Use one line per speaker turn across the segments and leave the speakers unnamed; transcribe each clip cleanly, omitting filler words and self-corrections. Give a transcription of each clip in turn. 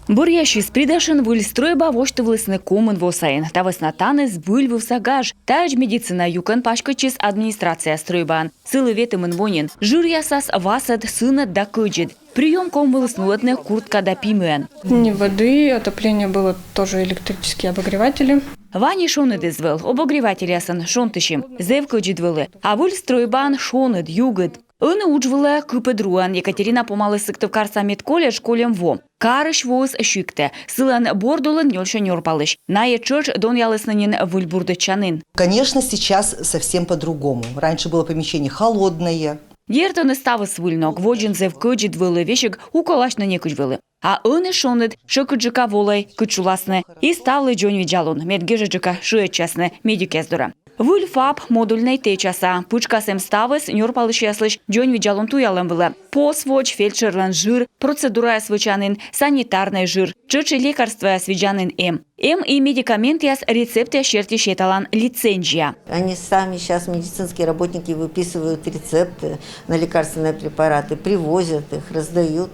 Бурящий спридашен выль стройба воштывлысны комын восайын. Та веснатаныз выль вывсагаж. Таж медицина юкан пашкачис администрация стройбан. Сылы ветымын вонин. Жир ясас васад сынат да кыджит. Прием комвылыснулатных куртка да пимэн.
Ни воды, отопление было тоже электрические обогреватели.
Вани шоны дезвел, обогреватель ясан шонтышим. Зев кыджидвелы. А выль стройбан шонет югыт. Ыны учвылы кыпыдруан Екатерина помалы сыктывкарса медколледж колем во. Карыш воз шюкте. Сылан бордулын нёльшен нёрпалыш. Найе чёрч дон ялыснынин выльбурдычанын.
Конечно, сейчас совсем по-другому. Раньше было помещение холодное.
Ертыны ставыс выльнок, воджин зев кыджидвелы вешек уколаш на некыджвелы. А ыны шонет шыкыджика волай кычуласны. И ставлы джон виджалун, медгежеджика шуечасны медикездура. Выль фаб модульной течаса. Пучкасем ставыс нёрпалыш яслыш джон виджалун туялым было. Посвоч, фельдшерлан жир, процедура свычанын, санитарный жир, чычы лекарства свиджанын М и медикамент яс рецепты щерти щеталан лицензия.
Они сами сейчас, медицинские работники, выписывают рецепты на лекарственные препараты, привозят их, раздают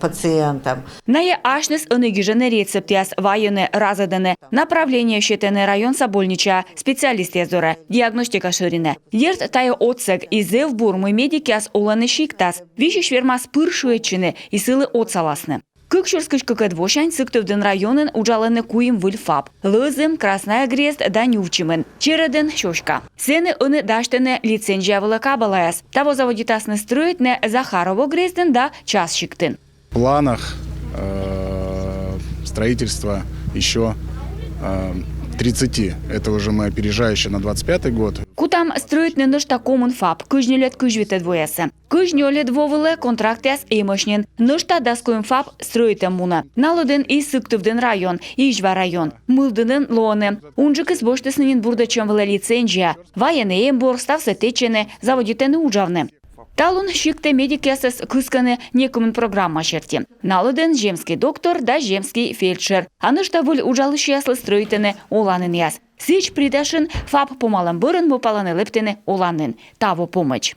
пациентам.
Ная ашнес ыныгижены рецепт яс военные разаданы. Направление щетены район Собольнича, специалист яздора, диагностика ширина. Ерт тая отсек и зев бурмы медики яс оланы шиктас. Виши швермас пыршуечины и сылы отсаласны. Кыкшурскыч кыкэдвошань сыктывдын районын ужалыны куим выльфаб. Лызым, Красная Грест да Нювчимын. Чередын щёшка. Сены ыны даштыны лицензия вылыка балаяс. Того заводитасны строить не Захарово Грезден да Часщиктын.
В планах строительства еще 30. Это уже мы опережающие на 25-й год.
Кутам строить не нышта коммун фаб. Кыжнёлет кыжвите двоясы. Кыжнёлет двовылы контракт яс эмошнен. Нышта даскоем фаб строить муна. Налыдын и сыктывдын район. Ижва район. Мылдынын лоны. Унжык из боштысынин бурдачем вылы лицензия. Военный эмбор ставсы течены. Заводитены ужавны. Талун щикте медик ясыс кысканы некумын программа шерти. Налыдын земский доктор да земский фельдшер. Анышта выль ужалыш яслы строитыны оланын яс. Сыч придашын фаб помалым бырын бупаланы лептыны оланын. Таво помощь.